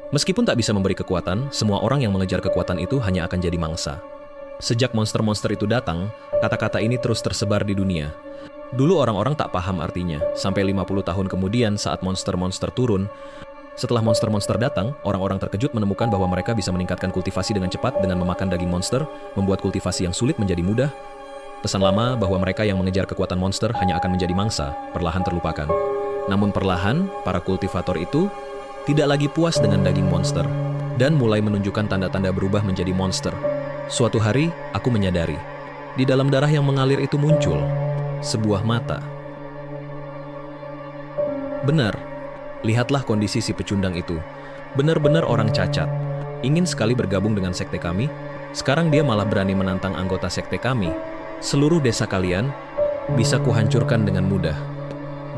Meskipun tak bisa memberi kekuatan, semua orang yang mengejar kekuatan itu hanya akan jadi mangsa. Sejak monster-monster itu datang, kata-kata ini terus tersebar di dunia. Dulu orang-orang tak paham artinya, sampai 50 tahun kemudian saat monster-monster turun. Setelah monster-monster datang, orang-orang terkejut menemukan bahwa mereka bisa meningkatkan kultivasi dengan cepat dengan memakan daging monster, membuat kultivasi yang sulit menjadi mudah. Pesan lama bahwa mereka yang mengejar kekuatan monster hanya akan menjadi mangsa, perlahan terlupakan. Namun perlahan, para kultivator itu tidak lagi puas dengan daging monster, dan mulai menunjukkan tanda-tanda berubah menjadi monster. Suatu hari, aku menyadari, di dalam darah yang mengalir itu muncul sebuah mata. Benar, lihatlah kondisi si pecundang itu. Benar-benar orang cacat. Ingin sekali bergabung dengan sekte kami, sekarang dia malah berani menantang anggota sekte kami. Seluruh desa kalian bisa kuhancurkan dengan mudah.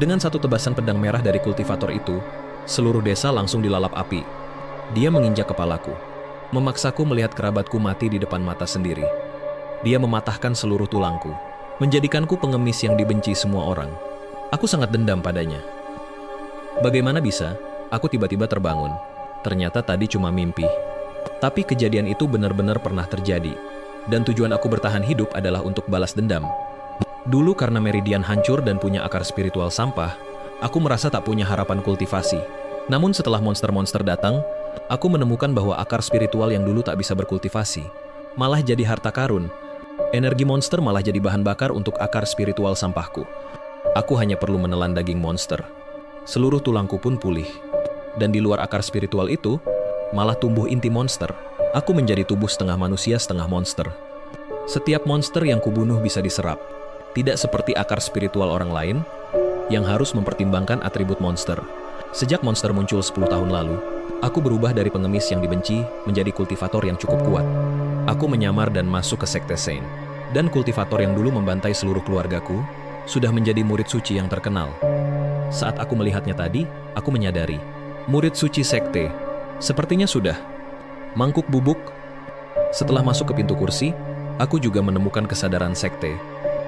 Dengan satu tebasan pedang merah dari kultivator itu, seluruh desa langsung dilalap api. Dia menginjak kepalaku, memaksaku melihat kerabatku mati di depan mata sendiri. Dia mematahkan seluruh tulangku, menjadikanku pengemis yang dibenci semua orang. Aku sangat dendam padanya. Bagaimana bisa, aku tiba-tiba terbangun. Ternyata tadi cuma mimpi. Tapi kejadian itu benar-benar pernah terjadi. Dan tujuan aku bertahan hidup adalah untuk balas dendam. Dulu karena Meridian hancur dan punya akar spiritual sampah, aku merasa tak punya harapan kultivasi. Namun setelah monster-monster datang, aku menemukan bahwa akar spiritual yang dulu tak bisa berkultivasi malah jadi harta karun. Energi monster malah jadi bahan bakar untuk akar spiritual sampahku. Aku hanya perlu menelan daging monster. Seluruh tulangku pun pulih. Dan di luar akar spiritual itu, malah tumbuh inti monster. Aku menjadi tubuh setengah manusia setengah monster. Setiap monster yang kubunuh bisa diserap. Tidak seperti akar spiritual orang lain, yang harus mempertimbangkan atribut monster. Sejak monster muncul 10 tahun lalu, aku berubah dari pengemis yang dibenci menjadi kultivator yang cukup kuat. Aku menyamar dan masuk ke sekte Saint. Dan kultivator yang dulu membantai seluruh keluargaku, sudah menjadi murid suci yang terkenal. Saat aku melihatnya tadi, aku menyadari, murid suci sekte, sepertinya sudah. Mangkuk bubuk. Setelah masuk ke pintu kursi, aku juga menemukan kesadaran sekte.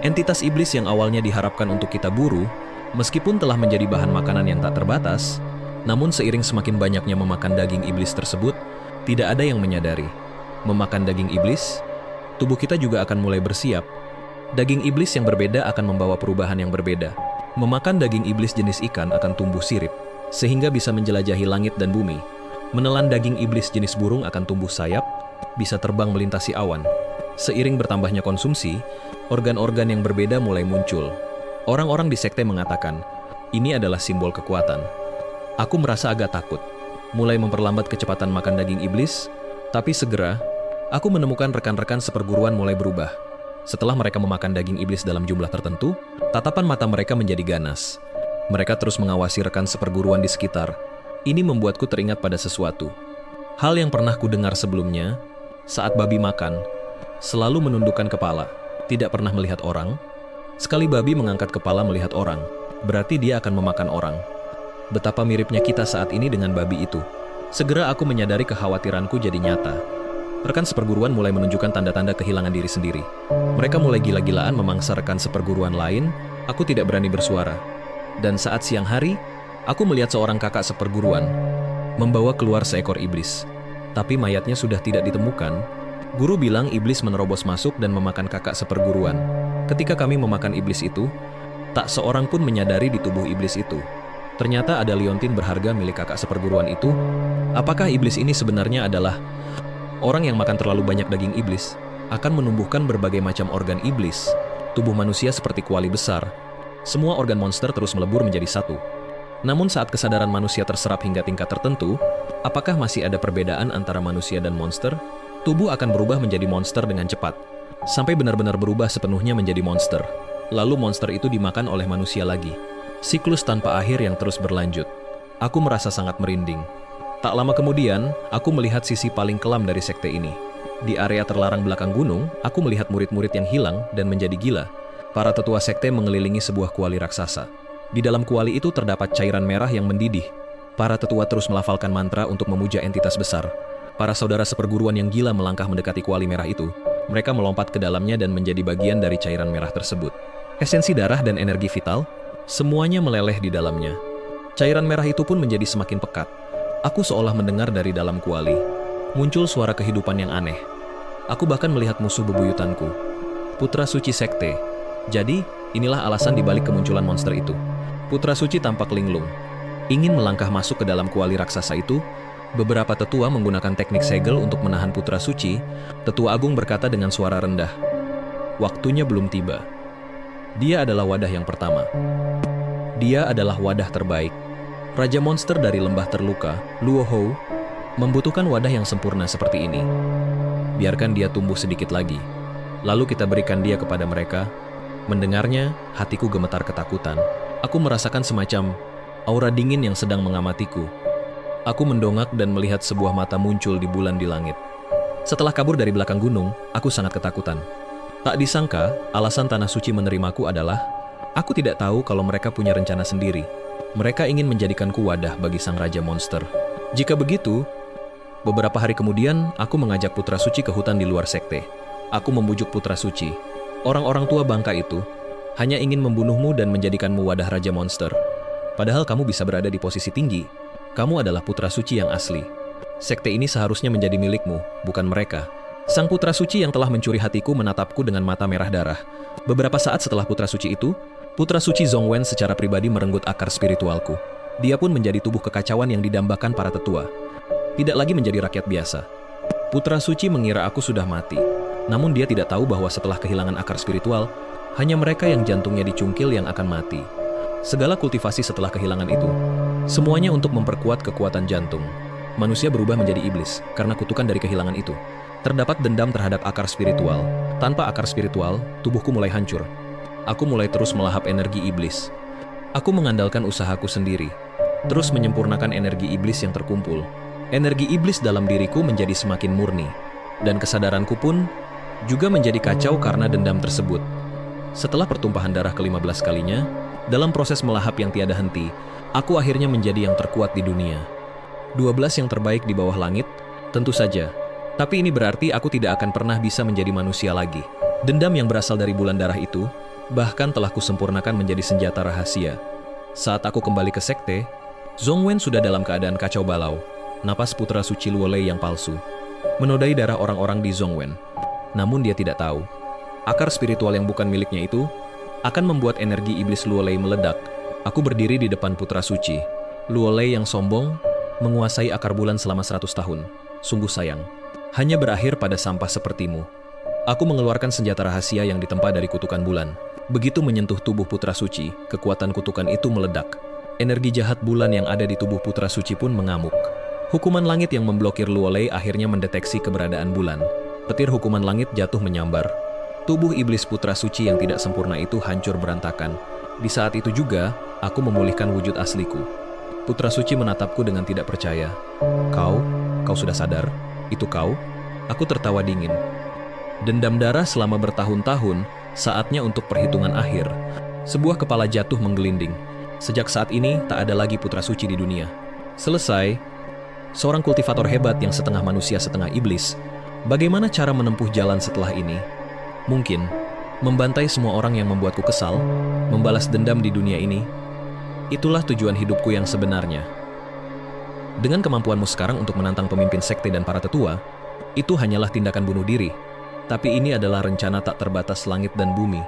Entitas iblis yang awalnya diharapkan untuk kita buru, meskipun telah menjadi bahan makanan yang tak terbatas, namun seiring semakin banyaknya memakan daging iblis tersebut, tidak ada yang menyadari. Memakan daging iblis, tubuh kita juga akan mulai bersiap. Daging iblis yang berbeda akan membawa perubahan yang berbeda. Memakan daging iblis jenis ikan akan tumbuh sirip, sehingga bisa menjelajahi langit dan bumi. Menelan daging iblis jenis burung akan tumbuh sayap, bisa terbang melintasi awan. Seiring bertambahnya konsumsi, organ-organ yang berbeda mulai muncul. Orang-orang di sekte mengatakan, ini adalah simbol kekuatan. Aku merasa agak takut, mulai memperlambat kecepatan makan daging iblis, tapi segera, aku menemukan rekan-rekan seperguruan mulai berubah. Setelah mereka memakan daging iblis dalam jumlah tertentu, tatapan mata mereka menjadi ganas. Mereka terus mengawasi rekan seperguruan di sekitar. Ini membuatku teringat pada sesuatu. Hal yang pernah ku dengar sebelumnya, saat babi makan, selalu menundukkan kepala, tidak pernah melihat orang. Sekali babi mengangkat kepala melihat orang, berarti dia akan memakan orang. Betapa miripnya kita saat ini dengan babi itu. Segera aku menyadari kekhawatiranku jadi nyata. Rekan seperguruan mulai menunjukkan tanda-tanda kehilangan diri sendiri. Mereka mulai gila-gilaan memangsa rekan seperguruan lain. Aku tidak berani bersuara. Dan saat siang hari, aku melihat seorang kakak seperguruan membawa keluar seekor iblis. Tapi mayatnya sudah tidak ditemukan. Guru bilang iblis menerobos masuk dan memakan kakak seperguruan. Ketika kami memakan iblis itu, tak seorang pun menyadari di tubuh iblis itu. Ternyata ada liontin berharga milik kakak seperguruan itu. Apakah iblis ini sebenarnya adalah orang yang makan terlalu banyak daging iblis? Akan menumbuhkan berbagai macam organ iblis. Tubuh manusia seperti kuali besar. Semua organ monster terus melebur menjadi satu. Namun saat kesadaran manusia terserap hingga tingkat tertentu, apakah masih ada perbedaan antara manusia dan monster? Tubuh akan berubah menjadi monster dengan cepat, sampai benar-benar berubah sepenuhnya menjadi monster. Lalu monster itu dimakan oleh manusia lagi. Siklus tanpa akhir yang terus berlanjut. Aku merasa sangat merinding. Tak lama kemudian, aku melihat sisi paling kelam dari sekte ini. Di area terlarang belakang gunung, aku melihat murid-murid yang hilang dan menjadi gila. Para tetua sekte mengelilingi sebuah kuali raksasa. Di dalam kuali itu terdapat cairan merah yang mendidih. Para tetua terus melafalkan mantra untuk memuja entitas besar. Para saudara seperguruan yang gila melangkah mendekati kuali merah itu. Mereka melompat ke dalamnya dan menjadi bagian dari cairan merah tersebut. Esensi darah dan energi vital, semuanya meleleh di dalamnya. Cairan merah itu pun menjadi semakin pekat. Aku seolah mendengar dari dalam kuali. Muncul suara kehidupan yang aneh. Aku bahkan melihat musuh bebuyutanku. Putra Suci Sekte. Jadi, inilah alasan dibalik kemunculan monster itu. Putra Suci tampak linglung. Ingin melangkah masuk ke dalam kuali raksasa itu. Beberapa tetua menggunakan teknik segel untuk menahan Putra Suci. Tetua Agung berkata dengan suara rendah, "Waktunya belum tiba." Dia adalah wadah yang pertama. Dia adalah wadah terbaik. Raja monster dari lembah terluka, Luo Hou, membutuhkan wadah yang sempurna seperti ini. Biarkan dia tumbuh sedikit lagi. Lalu kita berikan dia kepada mereka. Mendengarnya, hatiku gemetar ketakutan. Aku merasakan semacam aura dingin yang sedang mengamatiku. Aku mendongak dan melihat sebuah mata muncul di bulan di langit. Setelah kabur dari belakang gunung, aku sangat ketakutan. Tak disangka, alasan Tanah Suci menerimaku adalah, aku tidak tahu kalau mereka punya rencana sendiri. Mereka ingin menjadikanku wadah bagi sang Raja Monster. Jika begitu, beberapa hari kemudian, aku mengajak Putra Suci ke hutan di luar sekte. Aku membujuk Putra Suci. Orang-orang tua bangka itu hanya ingin membunuhmu dan menjadikanmu wadah Raja Monster. Padahal kamu bisa berada di posisi tinggi. Kamu adalah Putra Suci yang asli. Sekte ini seharusnya menjadi milikmu, bukan mereka. Sang Putra Suci yang telah mencuri hatiku menatapku dengan mata merah darah. Beberapa saat setelah Putra Suci itu, Putra Suci Zhongwen secara pribadi merenggut akar spiritualku. Dia pun menjadi tubuh kekacauan yang didambakan para tetua. Tidak lagi menjadi rakyat biasa. Putra Suci mengira aku sudah mati. Namun dia tidak tahu bahwa setelah kehilangan akar spiritual, hanya mereka yang jantungnya dicungkil yang akan mati. Segala kultivasi setelah kehilangan itu, semuanya untuk memperkuat kekuatan jantung. Manusia berubah menjadi iblis karena kutukan dari kehilangan itu. Terdapat dendam terhadap akar spiritual. Tanpa akar spiritual, tubuhku mulai hancur. Aku mulai terus melahap energi iblis. Aku mengandalkan usahaku sendiri, terus menyempurnakan energi iblis yang terkumpul. Energi iblis dalam diriku menjadi semakin murni, dan kesadaranku pun juga menjadi kacau karena dendam tersebut. Setelah pertumpahan darah ke-15 kalinya, dalam proses melahap yang tiada henti, aku akhirnya menjadi yang terkuat di dunia. 12 yang terbaik di bawah langit, tentu saja. Tapi ini berarti aku tidak akan pernah bisa menjadi manusia lagi. Dendam yang berasal dari bulan darah itu, bahkan telah kusempurnakan menjadi senjata rahasia. Saat aku kembali ke sekte, Zhongwen sudah dalam keadaan kacau balau. Napas Putra Suci Luolei yang palsu menodai darah orang-orang di Zhongwen. Namun dia tidak tahu, akar spiritual yang bukan miliknya itu akan membuat energi iblis Luolei meledak. Aku berdiri di depan Putra Suci. Luolei yang sombong menguasai akar bulan selama 100 tahun. Sungguh sayang, hanya berakhir pada sampah sepertimu. Aku mengeluarkan senjata rahasia yang ditempa dari kutukan bulan. Begitu menyentuh tubuh Putra Suci, kekuatan kutukan itu meledak. Energi jahat bulan yang ada di tubuh Putra Suci pun mengamuk. Hukuman langit yang memblokir Luolei akhirnya mendeteksi keberadaan bulan. Petir hukuman langit jatuh menyambar. Tubuh iblis Putra Suci yang tidak sempurna itu hancur berantakan. Di saat itu juga, aku memulihkan wujud asliku. Putra Suci menatapku dengan tidak percaya. Kau sudah sadar? Itu kau? Aku tertawa dingin. Dendam darah selama bertahun-tahun, saatnya untuk perhitungan akhir. Sebuah kepala jatuh menggelinding. Sejak saat ini, tak ada lagi Putra Suci di dunia. Selesai. Seorang kultivator hebat yang setengah manusia setengah iblis. Bagaimana cara menempuh jalan setelah ini? Mungkin, membantai semua orang yang membuatku kesal, membalas dendam di dunia ini. Itulah tujuan hidupku yang sebenarnya. Dengan kemampuanmu sekarang untuk menantang pemimpin sekte dan para tetua, itu hanyalah tindakan bunuh diri. Tapi ini adalah rencana tak terbatas langit dan bumi.